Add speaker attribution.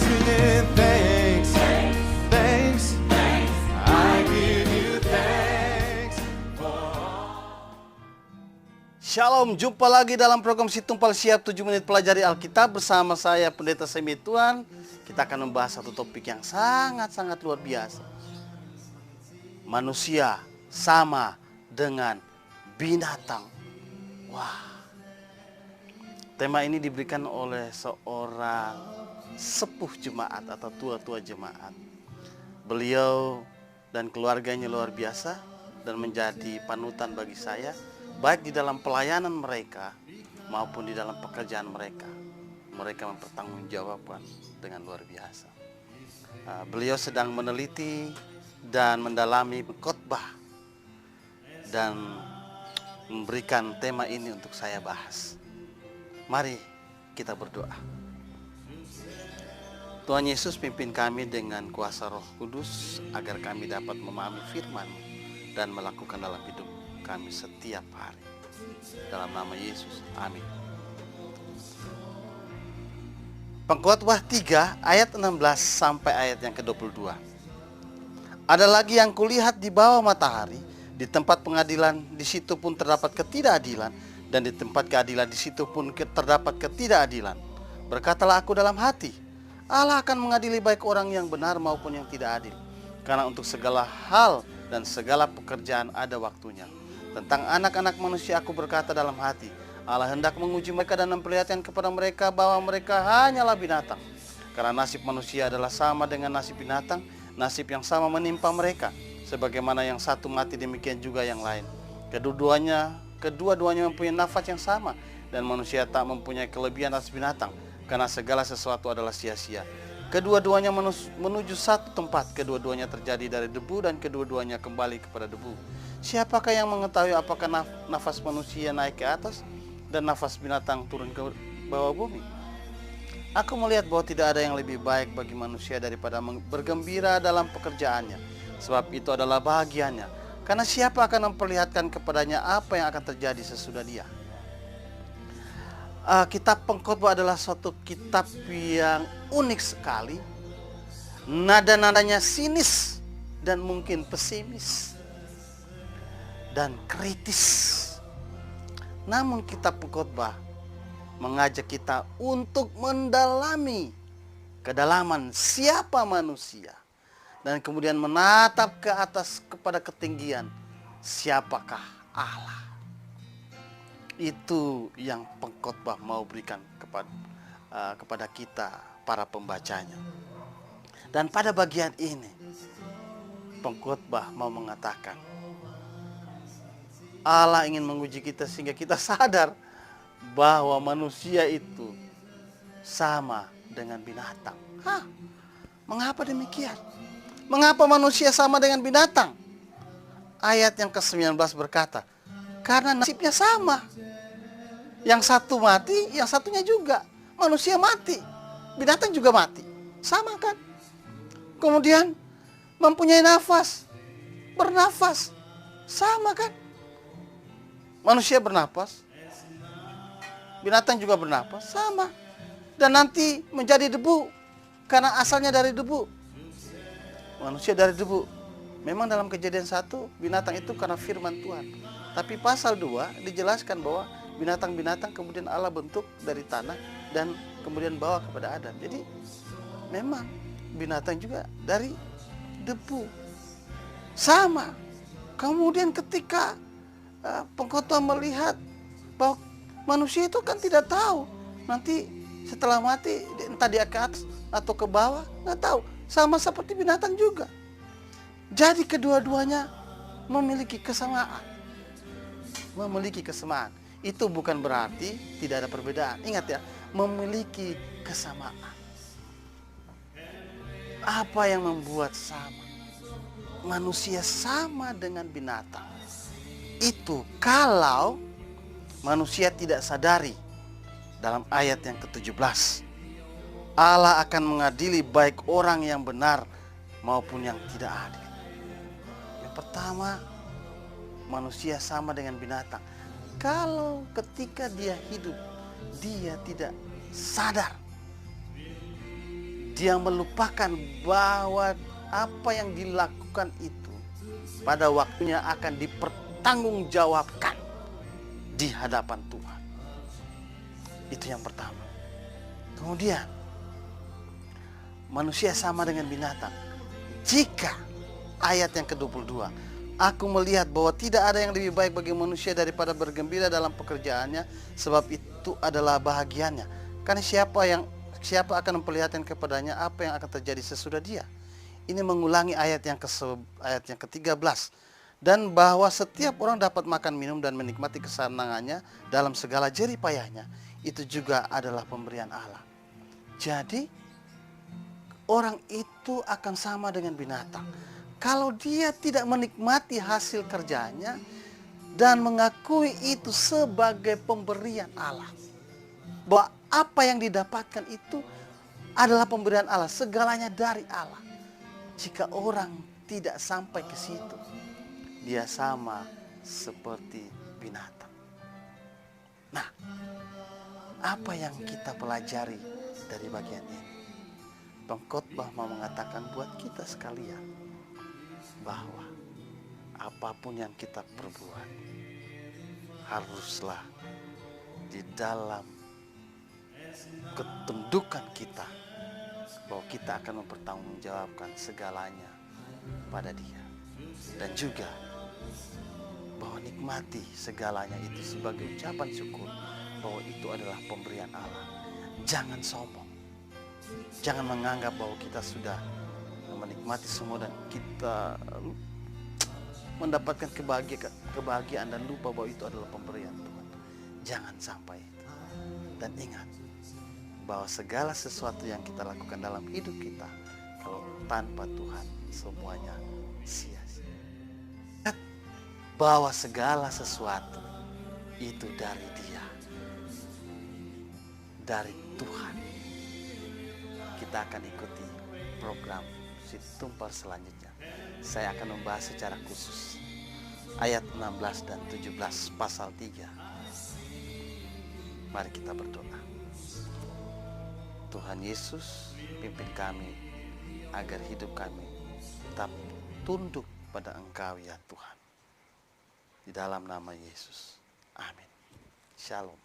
Speaker 1: singing thanks, thanks, I give you thanks for all.
Speaker 2: Shalom, jumpa lagi dalam program Si Tumpal Siap 7 menit pelajari Alkitab bersama saya Pendeta Semi Tuhan. Kita akan membahas satu topik yang sangat-sangat luar biasa. Manusia sama dengan binatang. Wah. Tema ini diberikan oleh seorang sepuh jemaat atau tua-tua jemaat. Beliau dan keluarganya luar biasa dan menjadi panutan bagi saya, baik di dalam pelayanan mereka maupun di dalam pekerjaan mereka. Mereka mempertanggungjawabkan dengan luar biasa. Beliau sedang meneliti dan mendalami khotbah dan memberikan tema ini untuk saya bahas. Mari kita berdoa. Tuhan Yesus, pimpin kami dengan kuasa Roh Kudus agar kami dapat memahami firman-Mu dan melakukan dalam hidup kami setiap hari. Dalam nama Yesus, amin. Pengkhotbah 3 ayat 16 sampai ayat yang ke-22. Ada lagi yang kulihat di bawah matahari, di tempat pengadilan di situ pun terdapat ketidakadilan, dan di tempat keadilan di situ pun terdapat ketidakadilan. Berkatalah aku dalam hati, Allah akan mengadili baik orang yang benar maupun yang tidak adil. Karena untuk segala hal dan segala pekerjaan ada waktunya. Tentang anak-anak manusia aku berkata dalam hati, Allah hendak menguji mereka dan memperlihatkan kepada mereka bahwa mereka hanyalah binatang. Karena nasib manusia adalah sama dengan nasib binatang, nasib yang sama menimpa mereka. Sebagaimana yang satu mati demikian juga yang lain. Kedua-duanya mempunyai nafas yang sama, dan manusia tak mempunyai kelebihan atas binatang, karena segala sesuatu adalah sia-sia. Kedua-duanya menuju satu tempat, kedua-duanya terjadi dari debu dan kedua-duanya kembali kepada debu. Siapakah yang mengetahui apakah nafas manusia naik ke atas dan nafas binatang turun ke bawah bumi? Aku melihat bahwa tidak ada yang lebih baik bagi manusia daripada bergembira dalam pekerjaannya, sebab itu adalah bahagianya. Karena siapa akan memperlihatkan kepadanya apa yang akan terjadi sesudah dia? Kitab Pengkhotbah adalah suatu kitab yang unik sekali. Nada-nadanya sinis dan mungkin pesimis dan kritis. Namun kitab Pengkhotbah mengajak kita untuk mendalami kedalaman siapa manusia. Dan kemudian menatap ke atas kepada ketinggian, siapakah Allah. Itu yang pengkhotbah mau berikan kepada kita, para pembacanya. Dan pada bagian ini, pengkhotbah mau mengatakan, Allah ingin menguji kita sehingga kita sadar bahwa manusia itu sama dengan binatang. Mengapa demikian? Mengapa manusia sama dengan binatang? Ayat yang ke-19 berkata, karena nasibnya sama. Yang satu mati, yang satunya juga. Manusia mati, binatang juga mati. Sama kan? Kemudian mempunyai nafas, bernafas. Sama kan? Manusia bernafas, binatang juga bernafas, sama. Dan nanti menjadi debu, karena asalnya dari debu. Manusia dari debu. Memang dalam Kejadian 1 binatang itu karena firman Tuhan. Tapi pasal 2 dijelaskan bahwa binatang-binatang kemudian Allah bentuk dari tanah dan kemudian bawa kepada Adam. Jadi memang binatang juga dari debu. Sama. Kemudian ketika pengkhotbah melihat bahwa manusia itu kan tidak tahu nanti setelah mati entah dia ke atas atau ke bawah, nggak tahu. Sama seperti binatang juga. Jadi kedua-duanya memiliki kesamaan. Memiliki kesamaan. Itu bukan berarti tidak ada perbedaan. Ingat ya, memiliki kesamaan. Apa yang membuat sama? Manusia sama dengan binatang. Itu kalau manusia tidak sadari dalam ayat yang ke-17. Allah akan mengadili baik orang yang benar maupun yang tidak adil. Yang pertama, manusia sama dengan binatang. Kalau ketika dia hidup, dia tidak sadar Dia melupakan bahwa apa yang dilakukan itu pada waktunya akan dipertanggungjawabkan di hadapan Tuhan. Itu yang pertama. Kemudian, manusia sama dengan binatang. Jika ayat yang ke-22, aku melihat bahwa tidak ada yang lebih baik bagi manusia daripada bergembira dalam pekerjaannya, sebab itu adalah bahagianya. Karena siapa akan memperlihatkan kepadanya apa yang akan terjadi sesudah dia. Ini mengulangi ayat yang ke-13. Dan bahwa setiap orang dapat makan, minum, dan menikmati kesenangannya dalam segala jerih payahnya, itu juga adalah pemberian Allah. Jadi, orang itu akan sama dengan binatang. Kalau dia tidak menikmati hasil kerjanya dan mengakui itu sebagai pemberian Allah, bahwa apa yang didapatkan itu adalah pemberian Allah, segalanya dari Allah. Jika orang tidak sampai ke situ, dia sama seperti binatang. Nah, apa yang kita pelajari dari bagian ini? Pengkhotbah mau mengatakan buat kita sekalian bahwa apapun yang kita perbuat haruslah di dalam ketundukan kita bahwa kita akan mempertanggungjawabkan segalanya pada Dia, dan juga bahwa nikmati segalanya itu sebagai ucapan syukur bahwa itu adalah pemberian Allah. Jangan sombong, jangan menganggap bahwa kita sudah menikmati semua dan kita mendapatkan kebahagiaan dan lupa bahwa itu adalah pemberian Tuhan. Jangan sampai itu. Dan ingat bahwa segala sesuatu yang kita lakukan dalam hidup kita, kalau tanpa Tuhan semuanya sia-sia. Ingat bahwa segala sesuatu itu dari Dia, dari Tuhan. Kita akan ikuti program Si Tumpal selanjutnya. Saya akan membahas secara khusus ayat 16 dan 17 pasal 3. Mari kita berdoa. Tuhan Yesus, pimpin kami agar hidup kami tetap tunduk pada Engkau ya Tuhan. Di dalam nama Yesus. Amin. Shalom.